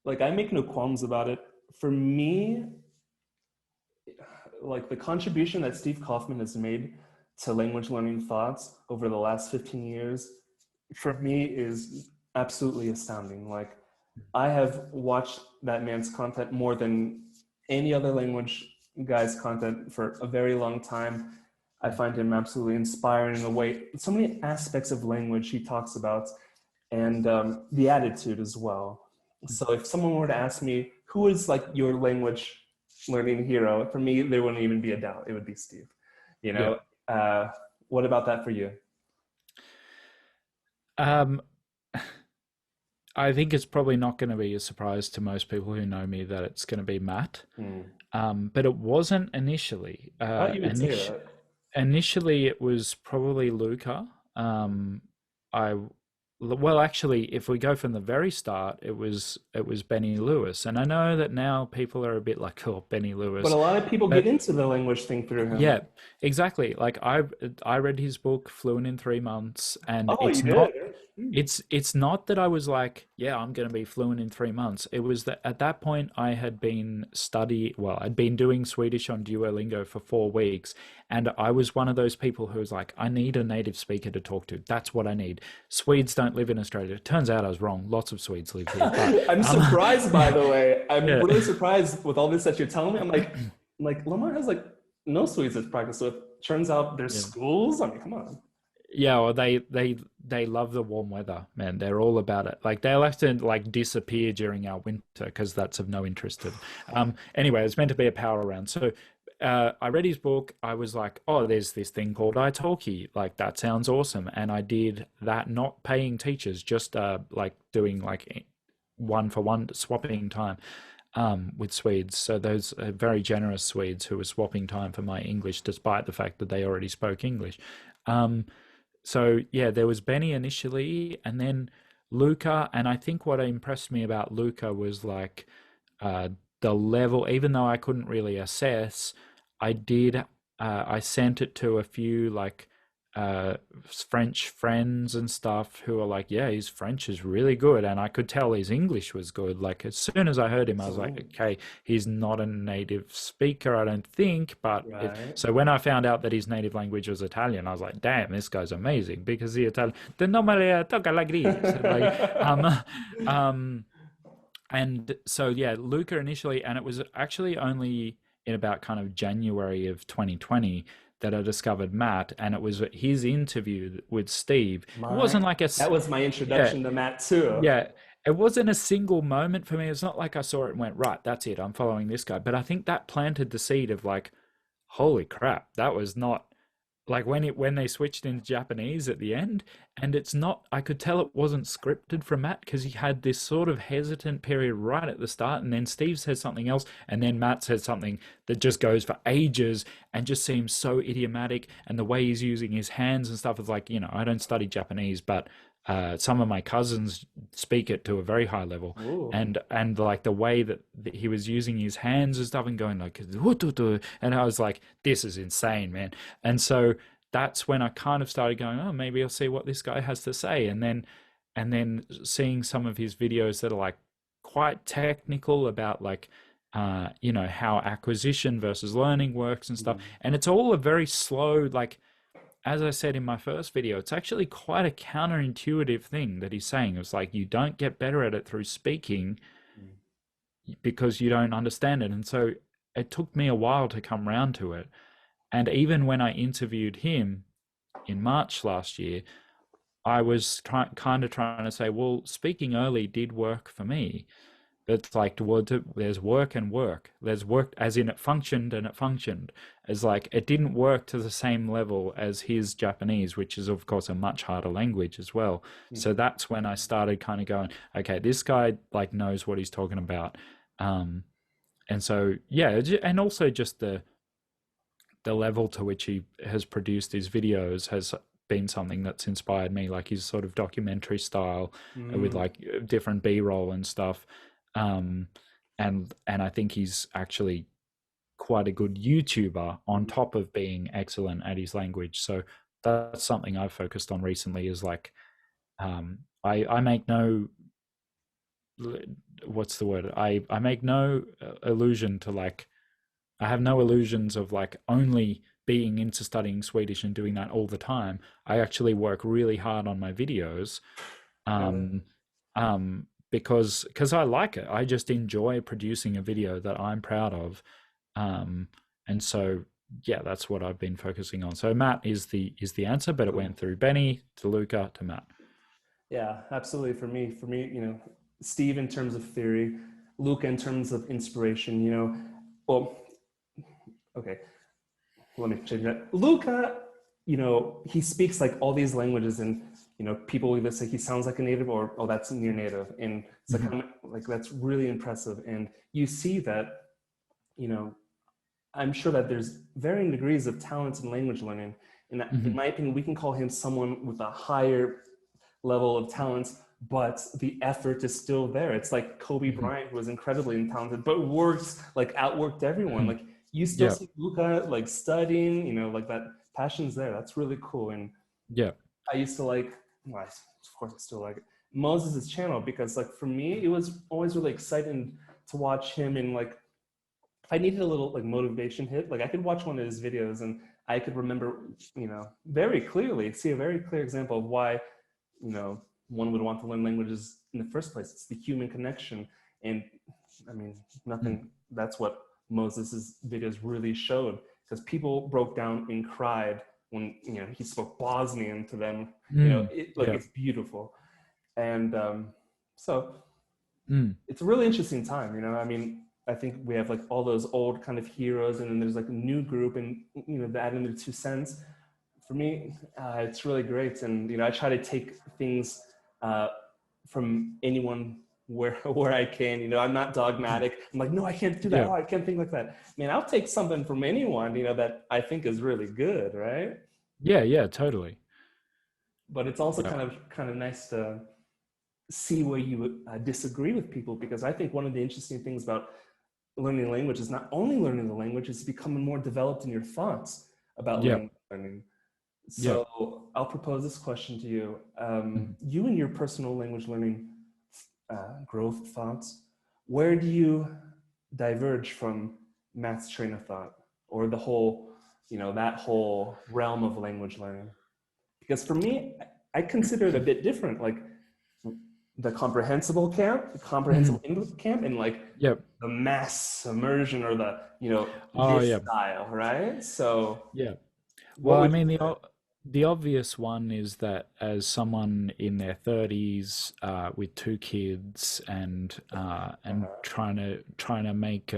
like I make no qualms about it. For me, like the contribution that Steve Kaufmann has made to language learning thoughts over the last 15 years, for me is absolutely astounding. Like I have watched that man's content more than any other language guy's content for a very long time. I find him absolutely inspiring in the way, so many aspects of language he talks about, and the attitude as well. So if someone were to ask me, who is like your language learning hero, for me, there wouldn't even be a doubt. It would be Steve. You know, what about that for you? Um, I think it's probably not going to be a surprise to most people who know me that it's going to be Matt. But it wasn't initially. I thought you would say that. Initially, it was probably Luca. I well, actually, if we go from the very start, it was Benny Lewis, and I know that now people are a bit like, oh, Benny But a Lewis, lot of people get but into the language thing through him. yeah, exactly. Like I read his book Fluent in 3 months, and Oh, you did? it's not that I was like, yeah, I'm going to be fluent in 3 months. It was that at that point I had been I'd been doing Swedish on Duolingo for 4 weeks, and I was one of those people who was like, I need a native speaker to talk to. That's what I need. Swedes don't live in Australia. Turns out I was wrong. Lots of Swedes live here, but I'm surprised, by the way. I'm yeah. really surprised with all this that you're telling me. I'm like Lamont has like no Swedes at practice with. Turns out there's Yeah. schools. I mean, come on. Yeah, well, they love the warm weather, man. They're all about it. Like they'll have to like disappear during our winter because that's of no interest to them. Anyway, it's meant to be a power round. So I read his book. I was like, oh, there's this thing called Italki. Like that sounds awesome. And I did that, not paying teachers, just like doing like one for one swapping time with Swedes. So those very generous Swedes who were swapping time for my English, despite the fact that they already spoke English. Um, so yeah, there was Benny initially, and then Luca. And I think what impressed me about Luca was like uh, the level. Even though I couldn't really assess, I did. I sent it to a few like uh, French friends and stuff who are like, yeah, his French is really good, and I could tell his English was good. Like as soon as I heard him, I was like, So, okay, he's not a native speaker, I don't think, but right. so when I found out that his native language was Italian, I was like, damn, this guy's amazing because the Italian, the normally talk like this, like, um, and so yeah, Luca initially, and it was actually only in about kind of January of 2020 that I discovered Matt, and it was his interview with Steve. It wasn't My like that was my yeah, introduction to Matt too. yeah, it wasn't a single moment for me. It's not like I saw it and went, right, that's it, I'm following this guy. But I think that planted the seed of like, holy crap, that was not like when they switched into Japanese at the end, and it's not, I could tell it wasn't scripted from Matt because he had this sort of hesitant period right at the start, and then Steve says something else, and then Matt says something that just goes for ages and just seems so idiomatic, and the way he's using his hands and stuff is like, I don't study Japanese, but some of my cousins speak it to a very high level, Ooh. and like the way that he was using his hands and stuff and going like, and I was like, this is insane, man. And so that's when I kind of started going, oh, maybe I'll see what this guy has to say. And then seeing some of his videos that are like quite technical about like how acquisition versus learning works and stuff. Mm. And it's all a very slow, like as I said in my first video, it's actually quite a counterintuitive thing that he's saying. It's like you don't get better at it through speaking Mm. because you don't understand it. And so it took me a while to come round to it. And even when I interviewed him in March last year, I was kind of trying to say, well, speaking early did work for me. It's like there's work and work. There's work as in it functioned and it functioned. As like it didn't work to the same level as his Japanese, which is of course a much harder language as well. So Mhm. that's when I started kind of going, okay, this guy like knows what he's talking about. Um, and so yeah, and also just the level to which he has produced his videos has been something that's inspired me, like his sort of documentary style with Mm. like different B-roll and stuff. Um, and I think he's actually quite a good YouTuber on top of being excellent at his language. So that's something I've focused on recently is like I make no what's the word? I make no illusion to like, I have no illusions of like only being into studying Swedish and doing that all the time. I actually work really hard on my videos, Really? um, because I like it. I just enjoy producing a video that I'm proud of, um, and so yeah, that's what I've been focusing on. So Matt is the answer, but it went through Benny to Luca to Matt. Yeah, absolutely. For me, Steve in terms of theory, Luca in terms of inspiration. Well, okay, let me change that. Luca, he speaks like all these languages, and people either say he sounds like a native or oh, that's near native, and it's like Mhm. that's really impressive. And you see that, you know, I'm sure that there's varying degrees of talent in language learning. And in Mhm. my opinion, we can call him someone with a higher level of talent, but the effort is still there. It's like Kobe Mhm. Bryant, who was incredibly talented, but worked like outworked everyone. Mhm. Like you still Yeah. see Luca like studying, like that passion's there. That's really cool. And Yeah. I used to like, well, of course I still like it, Moses' channel because like for me, it was always really exciting to watch him and like if I needed a little like motivation hit, like I could watch one of his videos and I could remember, very clearly, see a very clear example of why, one would want to learn languages in the first place. It's the human connection. And I mean, Mm. nothing, that's what Moses's videos really showed because people broke down and cried when, he spoke Bosnian to them, Mm. like Yeah. it's beautiful. And so Mm. it's a really interesting time. I mean, I think we have like all those old kind of heroes, and then there's like a new group, and they add in their 2 cents. For me, it's really great, and I try to take things uh, from anyone where where I can. I'm not Mm. dogmatic. I'm like, no, I can't do that. Yeah. Oh, I can't think like that. Man, I'll take something from anyone, that I think is really good, right? Yeah. Yeah. Totally. But it's also Yeah. kind of nice to see where you disagree with people because I think one of the interesting things about learning a language is not only learning the language, it's becoming more developed in your thoughts about Yeah. language learning. Yeah. So I'll propose this question to you. Mhm. You and your personal language learning growth thoughts, where do you diverge from Matt's train of thought or the whole, that whole realm of language learning? Because for me, I consider it a bit different. Like the comprehensible camp, the Mhm. comprehensible English camp, and like Yep. the mass immersion or the Oh, this yeah. style, right? So Yeah. what Well, I would you mean, say? the obvious one is that as someone in their 30s with two kids and Uh-huh. trying to make